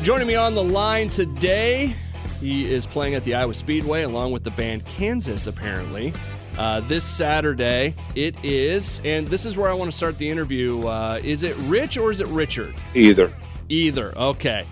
Joining me on the line today, he is playing at the Iowa Speedway along with the band Kansas, apparently. This Saturday it is, and this is where I want to start the interview. Is it Rich or is it Richard? Either. Okay.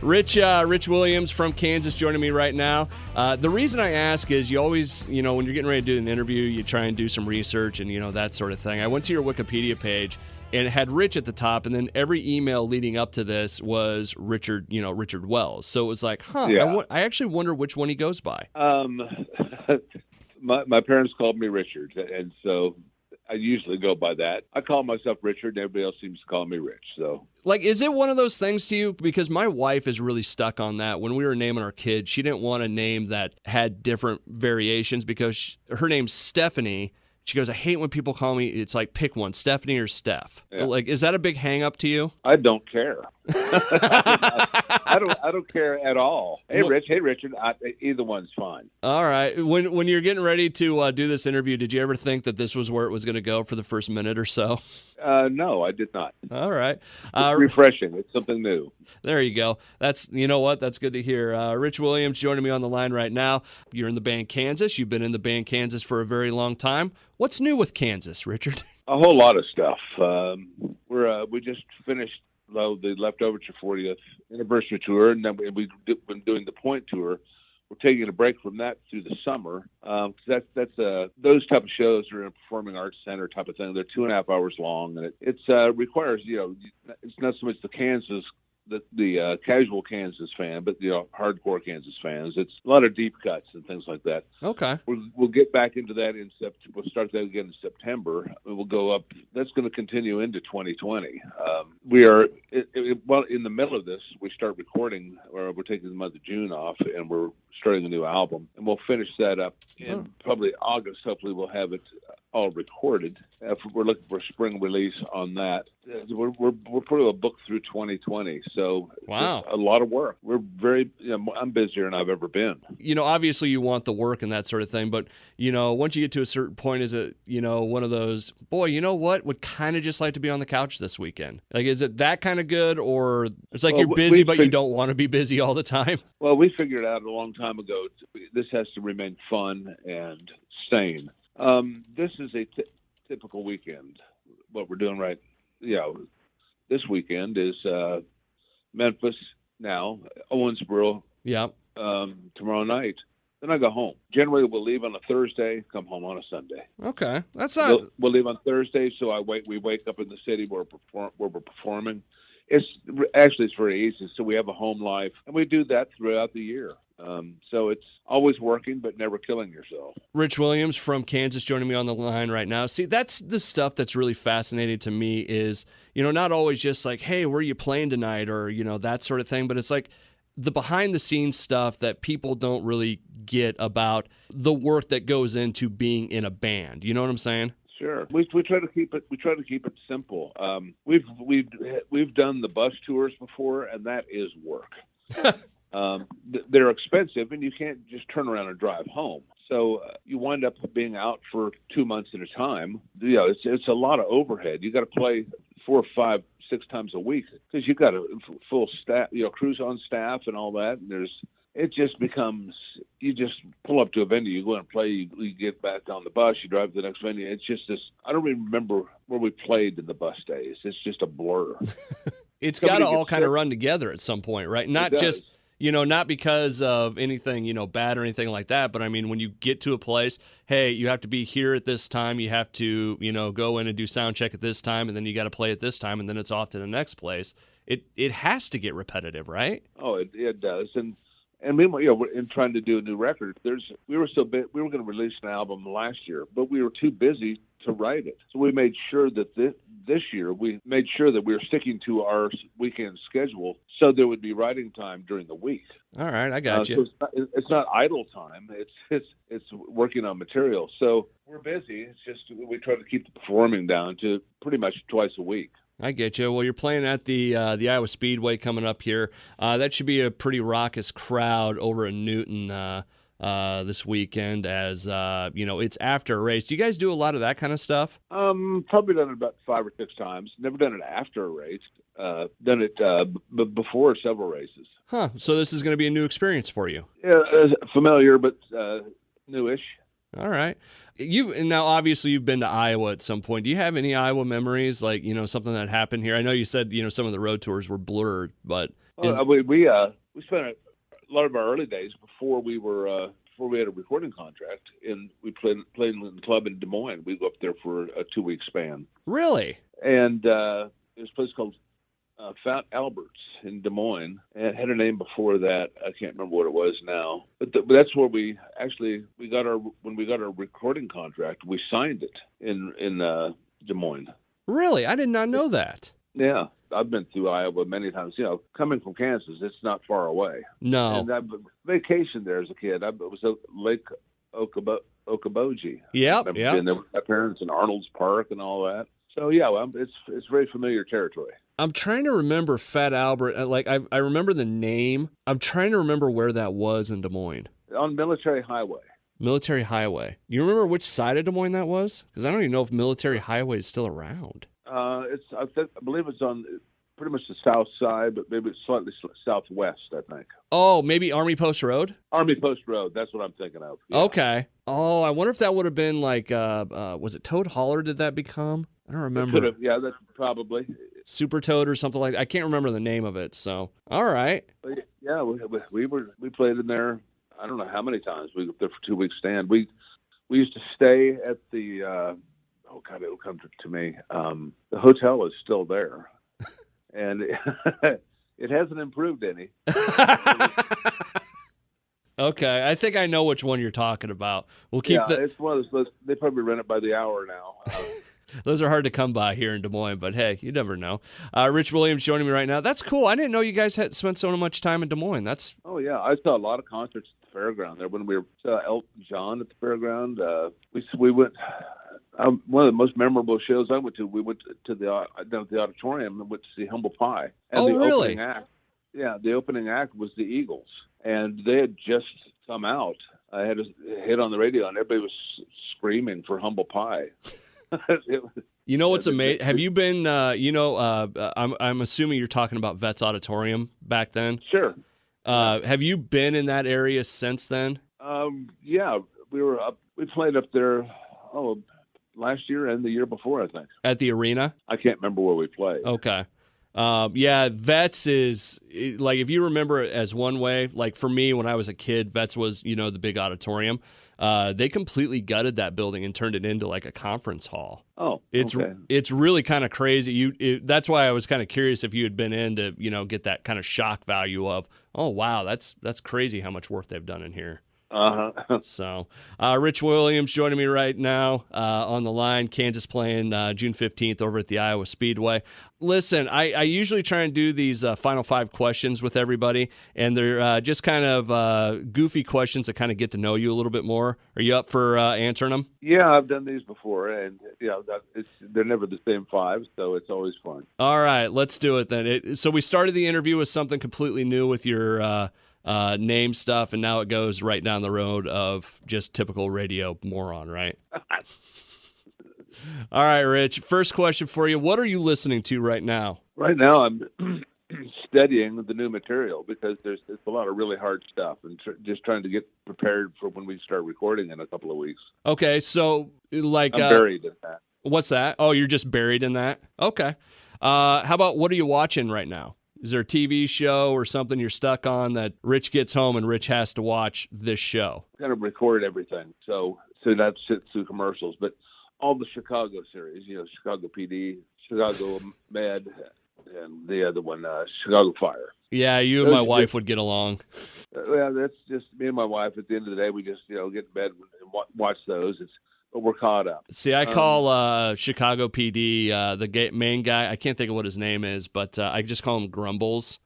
Rich Williams from Kansas joining me right now. The reason I ask is you always, when you're getting ready to do an interview, you try and do some research and, that sort of thing. I went to your Wikipedia page and it had Rich at the top, and then every email leading up to this was Richard Wells. So it was like, Yeah. I actually wonder which one he goes by. My parents called me Richard, and so I usually go by that. I call myself Richard, and everybody else seems to call me Rich. So, is it one of those things to you? Because my wife is really stuck on that. When we were naming our kids, she didn't want a name that had different variations because her name's Stephanie. She goes, I hate when people call me, it's like, pick one, Stephanie or Steph. Yeah. Is that a big hang up to you? I don't care. I don't care at all. Hey, Rich. Hey, Richard. Either one's fine. All right. When you're getting ready to do this interview, did you ever think that this was where it was going to go for the first minute or so? No, I did not. All right. It's refreshing. It's something new. There you go. You know what? That's good to hear. Rich Williams joining me on the line right now. You're in the band Kansas. You've been in the band Kansas for a very long time. What's new with Kansas, Richard? A whole lot of stuff. We just finished the Leftover 40th anniversary tour, and then we've been doing the Point tour. We're taking a break from that through the summer. That's those type of shows are in a performing arts center type of thing. They're 2.5 hours long, and it requires it's not so much the casual Kansas fan, but hardcore Kansas fans. It's a lot of deep cuts and things like that. Okay. We'll get back into that in September. We'll start that again in September. We'll go up. That's going to continue into 2020. We are in the middle of this. We start recording, or we're taking the month of June off, and we're starting a new album, and we'll finish that up in probably August. Hopefully, we'll have it all recorded. We're looking for a spring release on that. We're pretty well booked through 2020, so wow, a lot of work. We're very, I'm busier than I've ever been. Obviously you want the work and that sort of thing, but once you get to a certain point, is it one of those, boy, would kind of just like to be on the couch this weekend? Like, is it that kind of good, or it's like you're busy but you don't want to be busy all the time? Well, we figured out a long time ago this has to remain fun and sane. This is a typical weekend. What we're doing this weekend is Memphis now, Owensboro. Yeah. Tomorrow night. Then I go home. Generally, we'll leave on a Thursday, come home on a Sunday. Okay, that's not. We'll leave on Thursday, so we wake up in the city where we're performing. It's very easy. So we have a home life, and we do that throughout the year. So it's always working, but never killing yourself. Rich Williams from Kansas joining me on the line right now. See, that's the stuff that's really fascinating to me is, not always just like, hey, where are you playing tonight, or, that sort of thing, but it's like the behind-the-scenes stuff that people don't really get about the work that goes into being in a band. You know what I'm saying? Sure. We try to keep it. We try to keep it simple. We've done the bus tours before, and that is work. They're expensive, and you can't just turn around and drive home. So you wind up being out for 2 months at a time. It's a lot of overhead. You got to play 4, 5, 6 times a week because you got a full staff, crews on staff and all that. And it just becomes, you just pull up to a venue, you go and play, you get back on the bus, you drive to the next venue. It's just this, I don't even remember where we played in the bus days. It's just a blur. It's got to all kind of run together at some point, right? Not just, not because of anything, bad or anything like that. But I mean, when you get to a place, hey, you have to be here at this time. You have to, go in and do sound check at this time, and then you got to play at this time, and then it's off to the next place. It has to get repetitive, right? Oh, it does. And meanwhile, we're in trying to do a new record. We were going to release an album last year, but we were too busy to write it. So we made sure that this year we made sure that we were sticking to our weekend schedule, so there would be writing time during the week. All right, I got you. So it's not idle time. It's working on material. So we're busy. It's just we try to keep the performing down to pretty much twice a week. I get you. Well, you're playing at the Iowa Speedway coming up here. That should be a pretty raucous crowd over in Newton this weekend, as it's after a race. Do you guys do a lot of that kind of stuff? Probably done it about 5 or 6 times. Never done it after a race. before several races. Huh. So this is going to be a new experience for you. Yeah, familiar, but newish. All right. Now obviously you've been to Iowa at some point. Do you have any Iowa memories, like, something that happened here? I know you said, some of the road tours were blurred, but we spent a lot of our early days before we had a recording contract, and we played in the club in Des Moines. We go up there for a 2-week span. Really? And it was a place called Fat Albert's in Des Moines. And it had a name before that. I can't remember what it was now. But that's where when we got our recording contract, we signed it in Des Moines. Really? I did not know that. Yeah. I've been through Iowa many times. Coming from Kansas, it's not far away. No. And I vacationed there as a kid. It was at Lake Okoboji. Yep. I've been there with my parents in Arnold's Park and all that. So yeah, it's very familiar territory. I'm trying to remember Fat Albert. Like I remember the name. I'm trying to remember where that was in Des Moines. On Military Highway. Military Highway. You remember which side of Des Moines that was? Because I don't even know if Military Highway is still around. I believe it's on pretty much the south side, but maybe it's slightly southwest, I think. Oh, maybe Army Post Road? Army Post Road, that's what I'm thinking of. Yeah. Okay. Oh, I wonder if that would have been like, was it Toad Holler did that become? I don't remember. Yeah, that's probably. Super Toad or something like that. I can't remember the name of it, so. All right. Yeah, we played in there, I don't know how many times. We were there for 2 weeks stand. We used to stay at the, oh God, it'll come to me. The hotel is still there. And it hasn't improved any. Okay, I think I know which one you're talking about. We'll keep it's one of those. They probably rent it by the hour now. Those are hard to come by here in Des Moines, but hey, you never know. Rich Williams joining me right now. That's cool. I didn't know you guys had spent so much time in Des Moines. Oh yeah, I saw a lot of concerts at the fairground there when we were Elton John at the fairground. We went. One of the most memorable shows I went to. We went to the auditorium and went to see Humble Pie. And the really? The opening act was the Eagles, and they had just come out. I had a hit on the radio, and everybody was screaming for Humble Pie. You know what's amazing? Have you been? I'm assuming you're talking about Vets Auditorium back then. Sure. Have you been in that area since then? Yeah, we were up. We played up there. Last year and the year before, I think. At the arena? I can't remember where we played. Okay. Yeah, Vets is, like, if you remember it as one way, like for me when I was a kid, Vets was, the big auditorium. They completely gutted that building and turned it into like a conference hall. Oh, It's really kind of crazy. That's why I was kind of curious if you had been in to, get that kind of shock value of, oh, wow, that's crazy how much work they've done in here. So, Rich Williams joining me right now on the line. Kansas playing June 15th over at the Iowa Speedway. Listen, I usually try and do these final 5 questions with everybody, and they're just kind of goofy questions that kind of get to know you a little bit more. Are you up for answering them? Yeah, I've done these before, and they're never the same 5, so it's always fun. All right, let's do it then. So we started the interview with something completely new with your name stuff, and now it goes right down the road of just typical radio moron, right? All right, Rich, first question for you. What are you listening to right now? Right now I'm studying the new material because there's a lot of really hard stuff, and just trying to get prepared for when we start recording in a couple of weeks. Okay, so like... I'm buried in that. What's that? Oh, you're just buried in that? Okay. How about what are you watching right now? Is there a TV show or something you're stuck on that Rich gets home and Rich has to watch this show? I'm going to record everything, so that sits through commercials. But all the Chicago series, Chicago PD, Chicago Med, and the other one, Chicago Fire. Yeah, you and my wife would get along. Yeah, that's just me and my wife. At the end of the day, we just get in bed and watch those. But we're caught up. See, I call Chicago PD the main guy. I can't think of what his name is, but I just call him Grumbles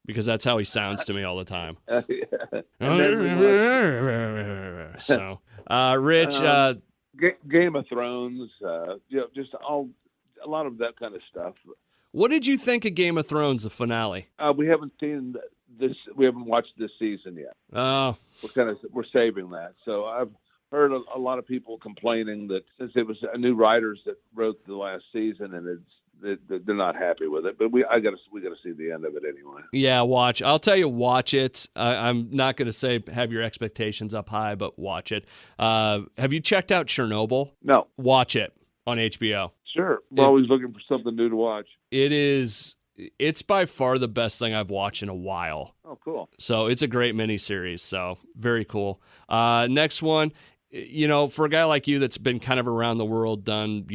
because that's how he sounds to me all the time. So, Rich, Game of Thrones, just a lot of that kind of stuff. What did you think of Game of Thrones, the finale? We haven't seen this. We haven't watched this season yet. Oh, we're saving that. So I've heard a lot of people complaining that since it was new writers that wrote the last season, and they're not happy with it. But we got to see the end of it anyway. Yeah, watch. I'll tell you, watch it. I'm not going to say have your expectations up high, but watch it. Have you checked out Chernobyl? No. Watch it on HBO. Sure. We're always looking for something new to watch. It's by far the best thing I've watched in a while. Oh, cool. So it's a great miniseries. So very cool. Next one, for a guy like you that's been kind of around the world, done,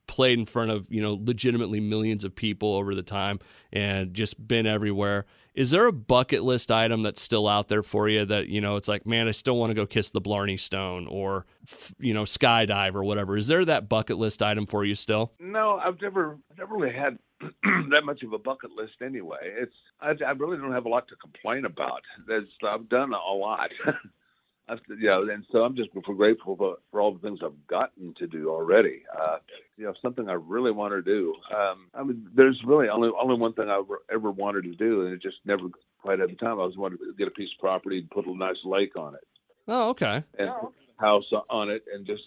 played in front of, legitimately millions of people over the time and just been everywhere. Is there a bucket list item that's still out there for you that, it's like, man, I still want to go kiss the Blarney Stone or, skydive or whatever? Is there that bucket list item for you still? No, I've never really had that much of a bucket list anyway. I really don't have a lot to complain about. I've done a lot. And so I'm just grateful for all the things I've gotten to do already. Something I really want to do. There's really only one thing I ever wanted to do, and it just never quite had the time. I was wanting to get a piece of property and put a nice lake on it. Oh, okay. And put a house on it, and just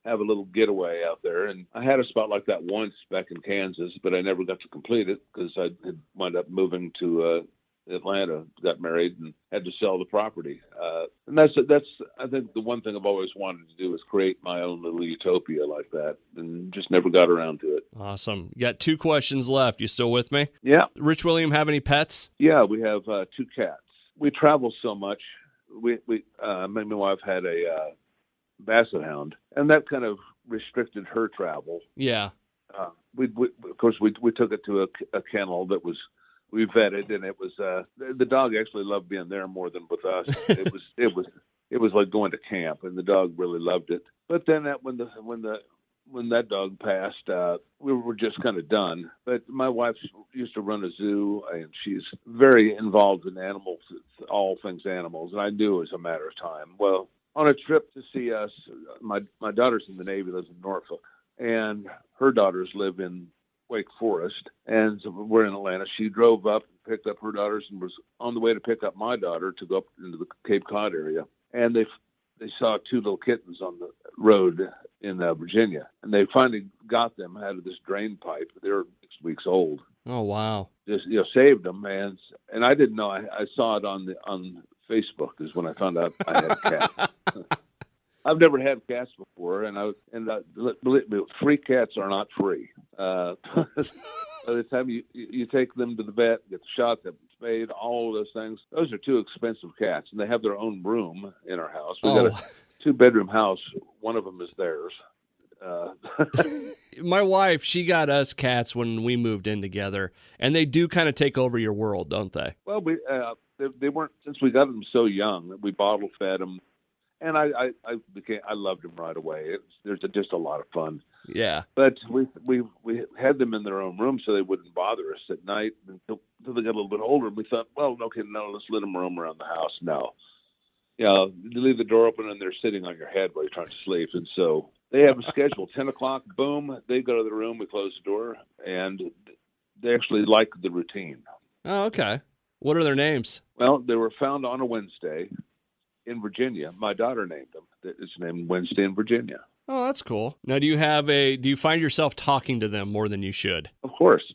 have a little getaway out there. And I had a spot like that once back in Kansas, but I never got to complete it because I had wound up moving to Atlanta, got married, and had to sell the property. And that's I think the one thing I've always wanted to do is create my own little utopia like that, and just never got around to it. Awesome. You got 2 questions left. You still with me? Yeah. Rich William, have any pets? Yeah, we have 2 cats. We travel so much. Me and my wife had a basset hound, and that kind of restricted her travel. Yeah. Of course, we took it to a kennel that we vetted, and it was the dog actually loved being there more than with us. It was like going to camp, and the dog really loved it. But then when that dog passed, we were just kind of done. But my wife used to run a zoo, and she's very involved in animals, all things animals, and I knew it was a matter of time. Well, on a trip to see us, my daughter's in the Navy, lives in Norfolk, and her daughters live in Wake Forest, and so we're in Atlanta. She drove up and picked up her daughters and was on the way to pick up my daughter to go up into the Cape Cod area. And they saw 2 little kittens on the road in Virginia, and they finally got them out of this drain pipe. They were 6 weeks old. Oh, wow. Just saved them, man. And I didn't know. I saw it on Facebook is when I found out I had a cat. I've never had cats before, and believe me, free cats are not free. By the time you take them to the vet, get the shot, get them spayed, all of those things, those are 2 expensive cats, and they have their own room in our house. We got a 2-bedroom house. One of them is theirs. My wife, she got us cats when we moved in together, and they do kind of take over your world, don't they? Well, they weren't, since we got them so young. We bottle fed them. And I loved them right away. There's just a lot of fun. Yeah. But we had them in their own room so they wouldn't bother us at night until they got a little bit older. And we thought, well, okay, no, let's let them roam around the house. No. You leave the door open and they're sitting on your head while you're trying to sleep. And so they have a schedule. 10 o'clock, boom, they go to the room, we close the door, and they actually like the routine. Oh, okay. What are their names? Well, they were found on a Wednesday in Virginia. My daughter named them. It's named Wednesday in Virginia. Oh, that's cool. Now, do you find yourself talking to them more than you should? Of course.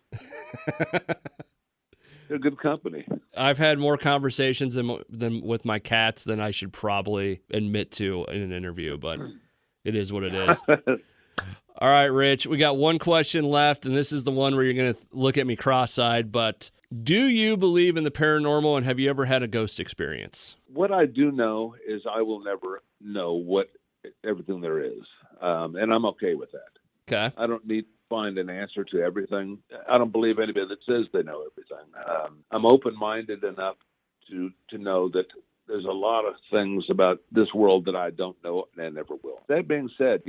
They're good company. I've had more conversations than with my cats than I should probably admit to in an interview, but it is what it is. All right, Rich, we got 1 question left, and this is the one where you're going to look at me cross-eyed, but do you believe in the paranormal, and have you ever had a ghost experience? What I do know is I will never know everything there is, and I'm okay with that. Okay. I don't need to find an answer to everything. I don't believe anybody that says they know everything. I'm open-minded enough to know that there's a lot of things about this world that I don't know and I never will. That being said,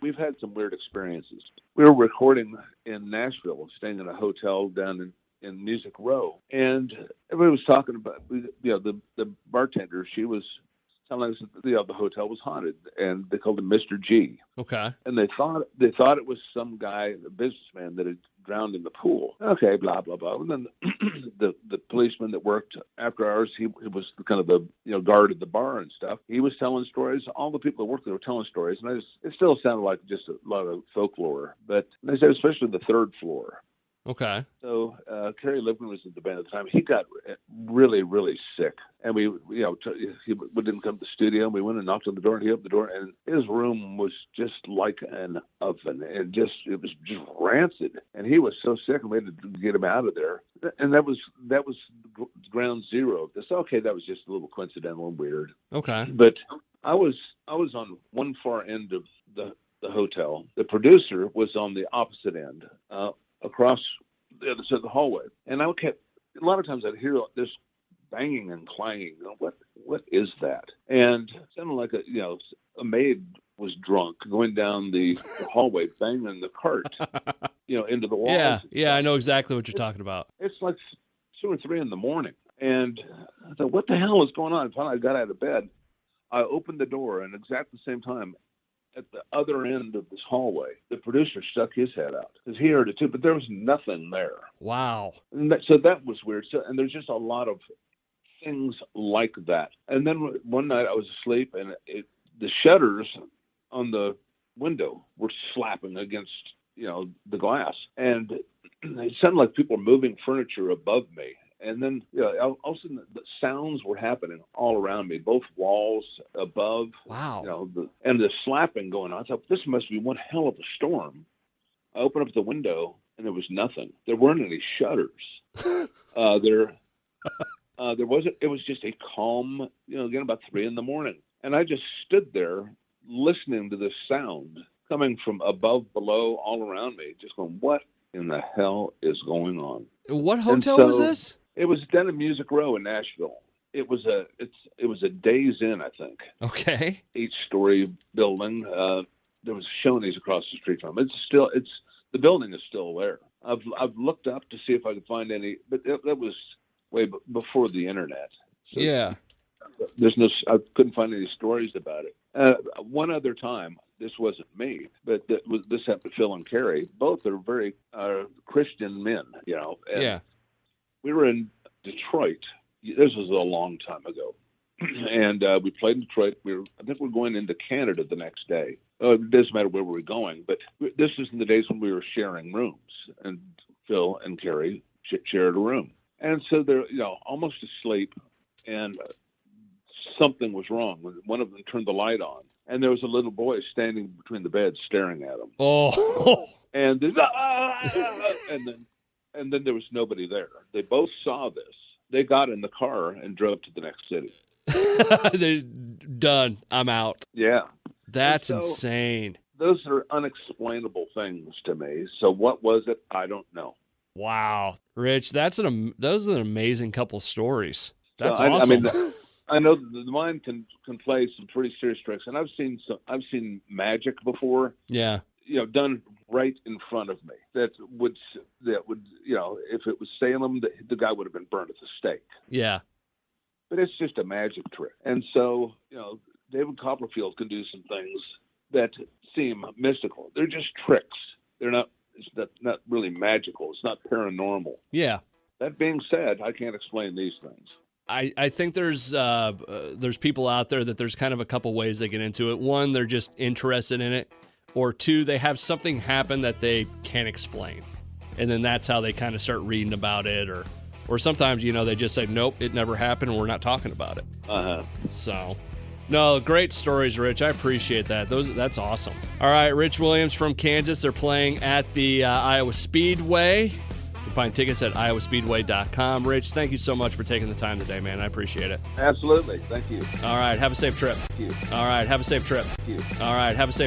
we've had some weird experiences. We were recording in Nashville, staying in a hotel down in Music Row, and everybody was talking about, the bartender, she was telling us that the hotel was haunted, and they called him Mr. G. Okay. And they thought it was some guy, a businessman, that had drowned in the pool. Okay, blah, blah, blah. And then the policeman that worked after hours, he was kind of the, guard at the bar and stuff. He was telling stories. All the people that worked there were telling stories. And it still sounded like just a lot of folklore. But they said, especially the third floor. Okay. So Kerry Livgren was in the band at the time. He got really, really sick, and we didn't come to the studio. And we went and knocked on the door, and he opened the door, and his room was just like an oven. It was just rancid, and he was so sick, and we had to get him out of there. And that was ground zero of this. Okay, that was just a little coincidental and weird. Okay. But I was on one far end of the hotel. The producer was on the opposite end. Across the other side of the hallway. And a lot of times I'd hear this banging and clanging. What is that? And it sounded like a maid was drunk going down the hallway, banging the cart, into the walls. Yeah, I know exactly what you're talking about. It's like 2 or 3 in the morning. And I thought, what the hell is going on? Finally, I got out of bed. I opened the door, and exactly the same time, at the other end of this hallway, the producer stuck his head out because he heard it too, but there was nothing there. Wow. And so that was weird. So, and there's just a lot of things like that. And then one night I was asleep, and the shutters on the window were slapping against, the glass. And it sounded like people were moving furniture above me. And then, all of a sudden, the sounds were happening all around me, both walls, above. Wow. And the slapping going on. I thought, this must be one hell of a storm. I opened up the window, and there was nothing. There weren't any shutters. There wasn't. It was just a calm, again, about 3 a.m. And I just stood there listening to this sound coming from above, below, all around me, just going, what in the hell is going on? What hotel was this? It was down in Music Row in Nashville. It was a Days Inn, I think. Okay. 8-story building. There was Shoney's across the street from it. The building is still there. I've looked up to see if I could find any, but that was way before the internet. So yeah. I couldn't find any stories about it. One other time, this wasn't me, but this happened to Phil and Kerry. Both are very Christian men, And yeah. We were in Detroit. This was a long time ago. And we played in Detroit. I think we're going into Canada the next day. It doesn't matter where we're going, but this is in the days when we were sharing rooms, and Phil and Kerry shared a room. And so they're, almost asleep, and something was wrong. One of them turned the light on, and there was a little boy standing between the beds staring at them. Oh. And and then there was nobody there. They both saw this. They got in the car and drove to the next city. They're done. I'm out. Yeah. That's insane. Those are unexplainable things to me. So what was it? I don't know. Wow. Rich, those are an amazing couple stories. That's awesome. I know the mind can play some pretty serious tricks, and I've seen magic before. Yeah. Done right in front of me. That would if it was Salem, the guy would have been burned at the stake. Yeah. But it's just a magic trick, and so David Copperfield can do some things that seem mystical. They're just tricks. They're not. It's not really magical. It's not paranormal. Yeah. That being said, I can't explain these things. I think there's people out there that there's kind of a couple ways they get into it. One, they're just interested in it. Or two, they have something happen that they can't explain. And then that's how they kind of start reading about it. Or sometimes, they just say, nope, it never happened, and we're not talking about it. Uh-huh. So, no, great stories, Rich. I appreciate that. That's awesome. All right, Rich Williams from Kansas. They're playing at the Iowa Speedway. You can find tickets at iowaspeedway.com. Rich, thank you so much for taking the time today, man. I appreciate it. Absolutely. Thank you. All right, have a safe trip. Thank you. All right, have a safe trip. Thank you. All right, have a safe